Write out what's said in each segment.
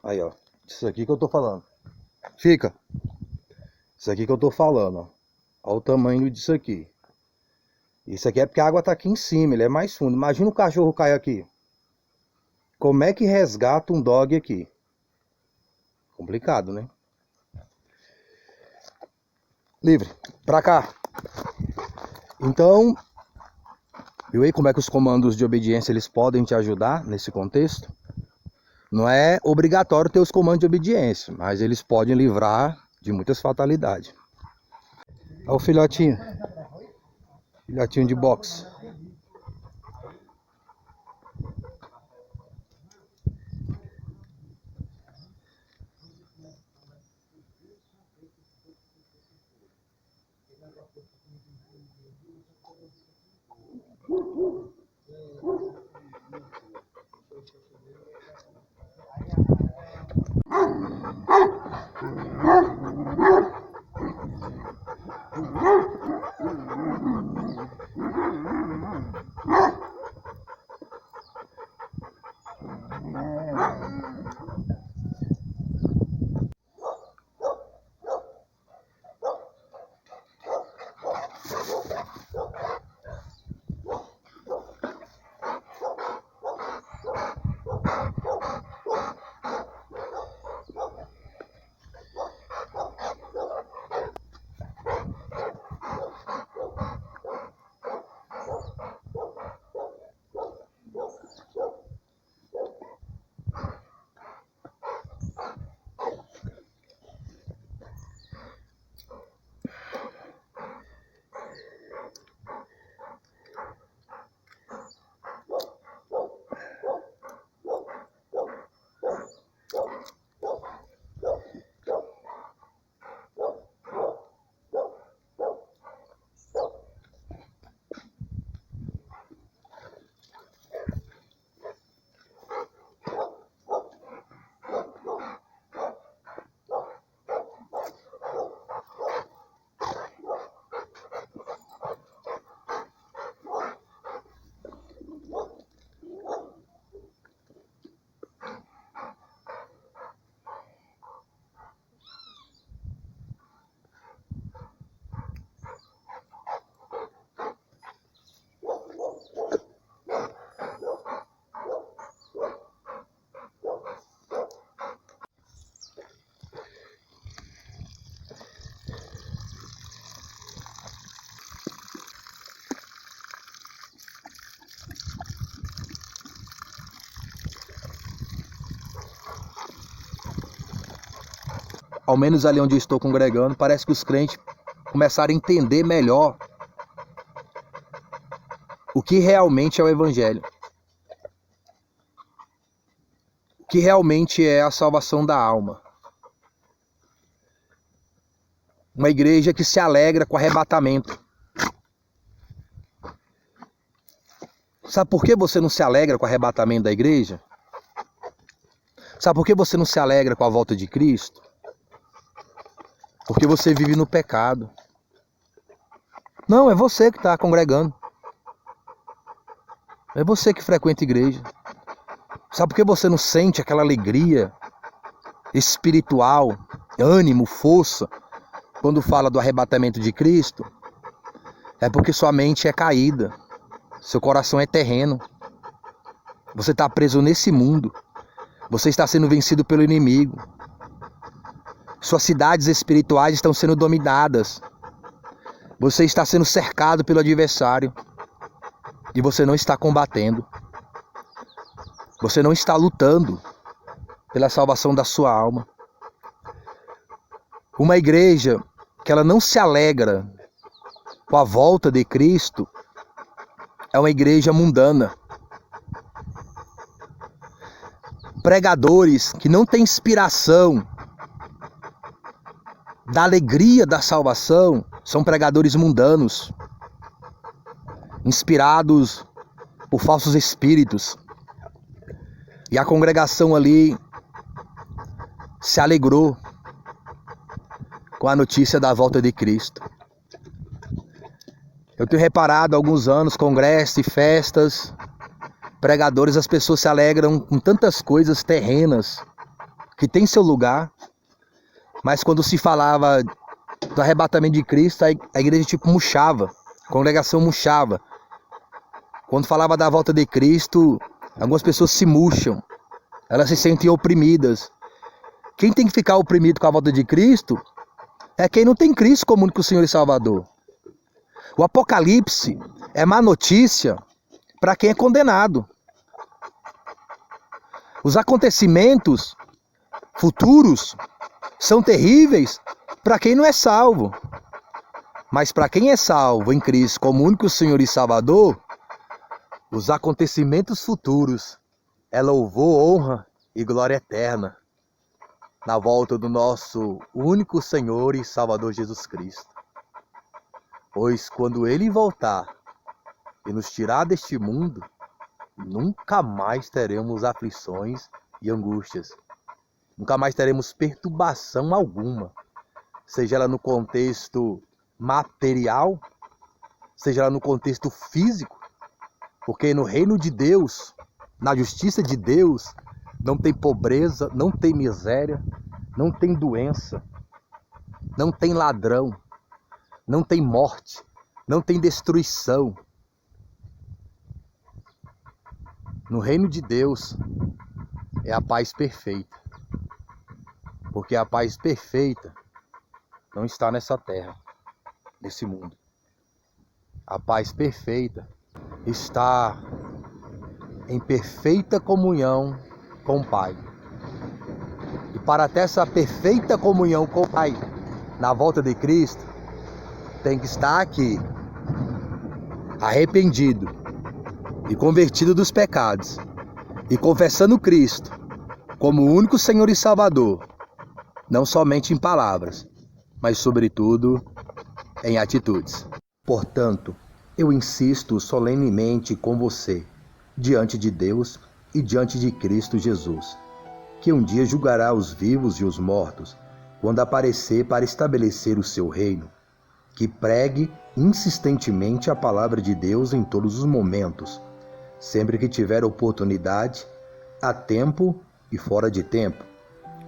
Aí, ó. Isso aqui que eu tô falando. Fica. Isso aqui que eu tô falando, ó. Olha o tamanho disso aqui. Isso aqui é porque a água tá aqui em cima, ele é mais fundo. Imagina o cachorro cair aqui. Como é que resgata um dog aqui? Complicado, né? Livre. Pra cá. Então, viu aí como é que os comandos de obediência eles podem te ajudar nesse contexto? Não é obrigatório ter os comandos de obediência, mas eles podem livrar de muitas fatalidades. Olha o filhotinho. Filhotinho de boxe. Ao menos ali onde eu estou congregando, parece que os crentes começaram a entender melhor o que realmente é o Evangelho. O que realmente é a salvação da alma. Uma igreja que se alegra com o arrebatamento. Sabe por que você não se alegra com o arrebatamento da igreja? Sabe por que você não se alegra com a volta de Cristo? Porque você vive no pecado. Não, é você que está congregando. É você que frequenta a igreja. Sabe por que você não sente aquela alegria espiritual, ânimo, força, quando fala do arrebatamento de Cristo? É porque sua mente é caída. Seu coração é terreno. Você está preso nesse mundo. Você está sendo vencido pelo inimigo. Suas cidades espirituais estão sendo dominadas. Você está sendo cercado pelo adversário. E você não está combatendo. Você não está lutando pela salvação da sua alma. Uma igreja que ela não se alegra com a volta de Cristo é uma igreja mundana. Pregadores que não têm inspiração da alegria da salvação são pregadores mundanos, inspirados por falsos espíritos. E a congregação ali se alegrou com a notícia da volta de Cristo. Eu tenho reparado há alguns anos, congressos e festas, pregadores, as pessoas se alegram com tantas coisas terrenas, que tem seu lugar, mas quando se falava do arrebatamento de Cristo, a igreja tipo murchava, a congregação murchava. Quando falava da volta de Cristo, algumas pessoas se murcham, elas se sentem oprimidas. Quem tem que ficar oprimido com a volta de Cristo é quem não tem Cristo como único Senhor e Salvador. O Apocalipse é má notícia para quem é condenado. Os acontecimentos futuros são terríveis para quem não é salvo. Mas para quem é salvo em Cristo como único Senhor e Salvador, os acontecimentos futuros é louvor, honra e glória eterna na volta do nosso único Senhor e Salvador Jesus Cristo. Pois quando Ele voltar e nos tirar deste mundo, nunca mais teremos aflições e angústias. Nunca mais teremos perturbação alguma, seja ela no contexto material, seja ela no contexto físico, porque no reino de Deus, na justiça de Deus, não tem pobreza, não tem miséria, não tem doença, não tem ladrão, não tem morte, não tem destruição. No reino de Deus é a paz perfeita, porque a paz perfeita não está nessa terra, nesse mundo. A paz perfeita está em perfeita comunhão com o Pai. E para ter essa perfeita comunhão com o Pai, na volta de Cristo, tem que estar aqui, arrependido e convertido dos pecados, e confessando Cristo como o único Senhor e Salvador, não somente em palavras, mas sobretudo em atitudes. Portanto, eu insisto solenemente com você, diante de Deus e diante de Cristo Jesus, que um dia julgará os vivos e os mortos, quando aparecer para estabelecer o seu reino, que pregue insistentemente a palavra de Deus em todos os momentos, sempre que tiver oportunidade, a tempo e fora de tempo,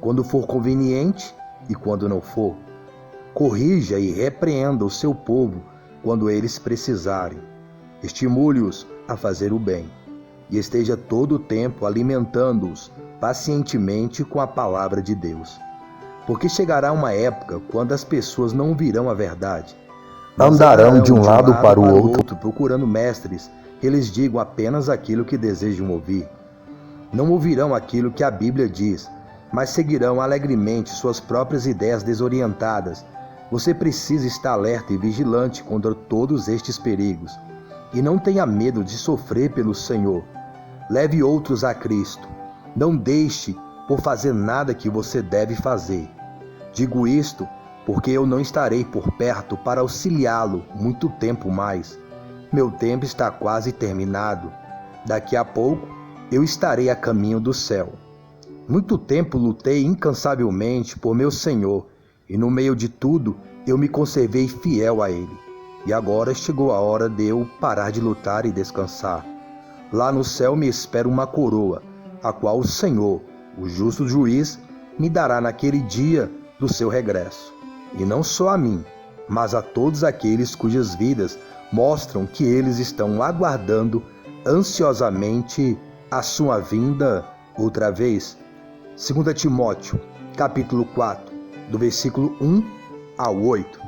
quando for conveniente e quando não for. Corrija e repreenda o seu povo quando eles precisarem. Estimule-os a fazer o bem e esteja todo o tempo alimentando-os pacientemente com a palavra de Deus. Porque chegará uma época quando as pessoas não ouvirão a verdade. Andarão de um lado para o outro procurando mestres que lhes digam apenas aquilo que desejam ouvir. Não ouvirão aquilo que a Bíblia diz, mas seguirão alegremente suas próprias ideias desorientadas. Você precisa estar alerta e vigilante contra todos estes perigos. E não tenha medo de sofrer pelo Senhor. Leve outros a Cristo. Não deixe por fazer nada que você deve fazer. Digo isto porque eu não estarei por perto para auxiliá-lo muito tempo mais. Meu tempo está quase terminado. Daqui a pouco eu estarei a caminho do céu. Muito tempo lutei incansavelmente por meu Senhor, e no meio de tudo eu me conservei fiel a Ele. E agora chegou a hora de eu parar de lutar e descansar. Lá no céu me espera uma coroa, a qual o Senhor, o justo juiz, me dará naquele dia do seu regresso. E não só a mim, mas a todos aqueles cujas vidas mostram que eles estão aguardando ansiosamente a sua vinda outra vez. 2 Timóteo, capítulo 4, do versículo 1 ao 8.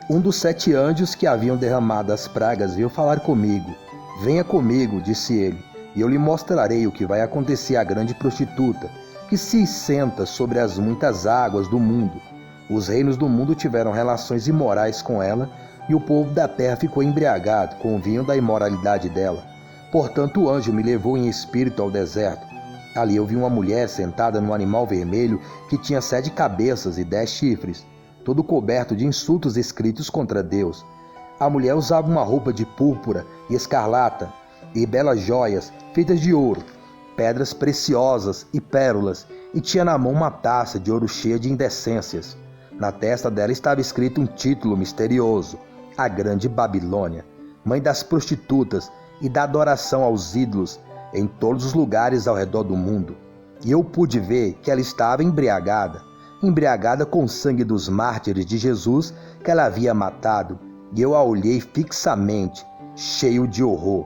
Um dos 7 anjos que haviam derramado as pragas veio falar comigo. Venha comigo, disse ele, e eu lhe mostrarei o que vai acontecer à grande prostituta, que se senta sobre as muitas águas do mundo. Os reinos do mundo tiveram relações imorais com ela, e o povo da terra ficou embriagado com o vinho da imoralidade dela. Portanto, o anjo me levou em espírito ao deserto. Ali eu vi uma mulher sentada num animal vermelho que tinha 7 cabeças e 10 chifres, todo coberto de insultos escritos contra Deus. A mulher usava uma roupa de púrpura e escarlata, e belas joias feitas de ouro, pedras preciosas e pérolas, e tinha na mão uma taça de ouro cheia de indecências. Na testa dela estava escrito um título misterioso: A Grande Babilônia, mãe das prostitutas e da adoração aos ídolos em todos os lugares ao redor do mundo. e eu pude ver que ela estava embriagada com o sangue dos mártires de Jesus que ela havia matado, e eu a olhei fixamente, cheio de horror.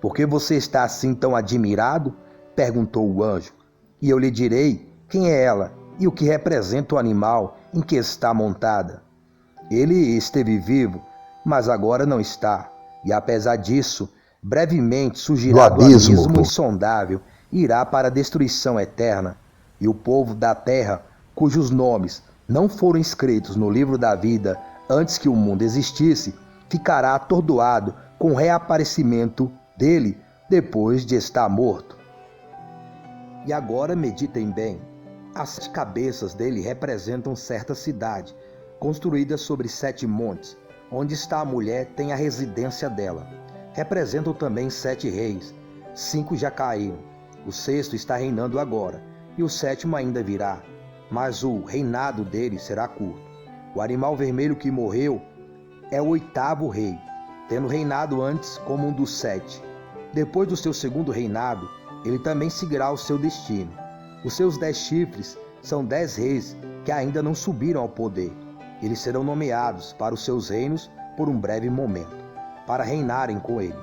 Por que você está assim tão admirado? Perguntou o anjo. E eu lhe direi quem é ela e o que representa o animal em que está montada. Ele esteve vivo, mas agora não está, e apesar disso, brevemente surgirá do abismo insondável, irá para a destruição eterna, e o povo da terra, cujos nomes não foram escritos no livro da vida antes que o mundo existisse, ficará atordoado com o reaparecimento dele depois de estar morto. E agora meditem bem. As cabeças dele representam certa cidade, construída sobre 7 montes, onde está a mulher tem a residência dela. Representam também 7 reis, 5 já caíram, o 6º está reinando agora, e o 7º ainda virá, mas o reinado dele será curto. O animal vermelho que morreu é o 8º rei, tendo reinado antes como um dos 7. Depois do seu 2º reinado, ele também seguirá o seu destino. Os seus 10 chifres são 10 reis que ainda não subiram ao poder. Eles serão nomeados para os seus reinos por um breve momento, para reinarem com ele.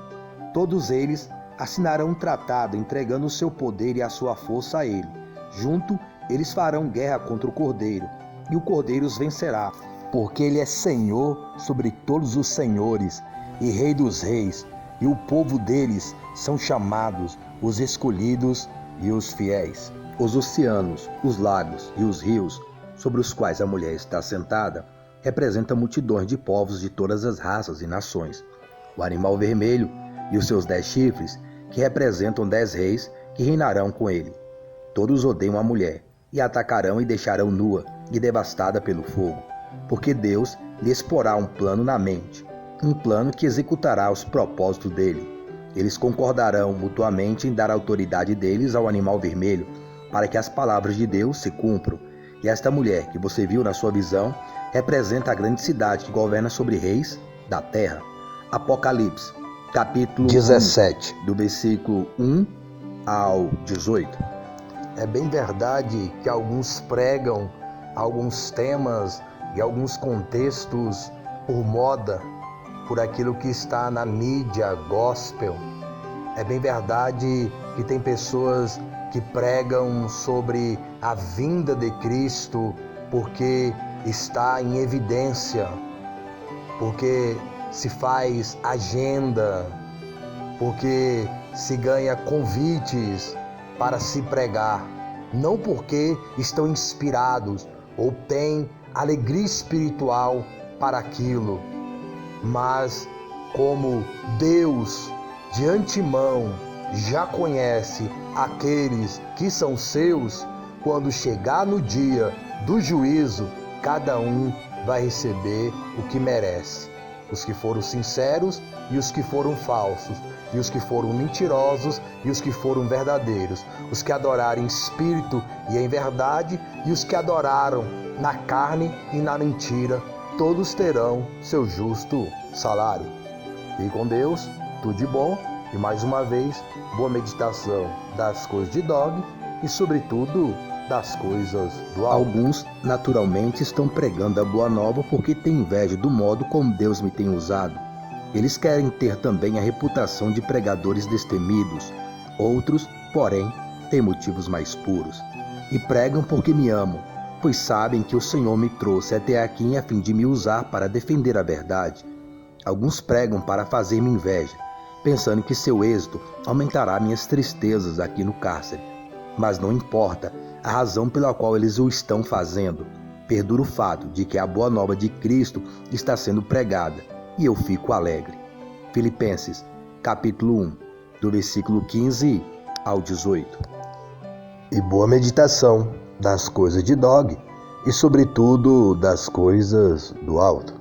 Todos eles assinarão um tratado entregando o seu poder e a sua força a ele. Junto, eles farão guerra contra o Cordeiro, e o Cordeiro os vencerá, porque ele é Senhor sobre todos os senhores e Rei dos reis, e o povo deles são chamados os escolhidos e os fiéis. Os oceanos, os lagos e os rios, sobre os quais a mulher está sentada, representam multidões de povos de todas as raças e nações. O animal vermelho e os seus 10 chifres, que representam 10 reis que reinarão com ele. Todos odeiam a mulher, e a atacarão e deixarão nua e devastada pelo fogo, porque Deus lhes porá um plano na mente, um plano que executará os propósitos dele. Eles concordarão mutuamente em dar a autoridade deles ao animal vermelho, para que as palavras de Deus se cumpram. E esta mulher que você viu na sua visão representa a grande cidade que governa sobre reis da terra. Apocalipse, capítulo 17, do versículo 1 ao 18. É bem verdade que alguns pregam alguns temas e alguns contextos por moda, por aquilo que está na mídia gospel. É bem verdade que tem pessoas que pregam sobre a vinda de Cristo porque está em evidência, porque se faz agenda, porque se ganha convites para se pregar, não porque estão inspirados ou têm alegria espiritual para aquilo, mas como Deus de antemão já conhece aqueles que são seus, quando chegar no dia do juízo, cada um vai receber o que merece. Os que foram sinceros e os que foram falsos, e os que foram mentirosos e os que foram verdadeiros, os que adoraram em espírito e em verdade, e os que adoraram na carne e na mentira, todos terão seu justo salário. Fique com Deus, tudo de bom, e mais uma vez, boa meditação das coisas de Dog e, sobretudo, das coisas do alto. Alguns, naturalmente, estão pregando a boa nova porque têm inveja do modo como Deus me tem usado. Eles querem ter também a reputação de pregadores destemidos. Outros, porém, têm motivos mais puros. E pregam porque me amam, pois sabem que o Senhor me trouxe até aqui a fim de me usar para defender a verdade. Alguns pregam para fazer-me inveja, pensando que seu êxito aumentará minhas tristezas aqui no cárcere. Mas não importa a razão pela qual eles o estão fazendo. Perdura o fato de que a boa nova de Cristo está sendo pregada, e eu fico alegre. Filipenses, capítulo 1, do versículo 15 ao 18. E boa meditação das coisas de Dog e, sobretudo, das coisas do alto.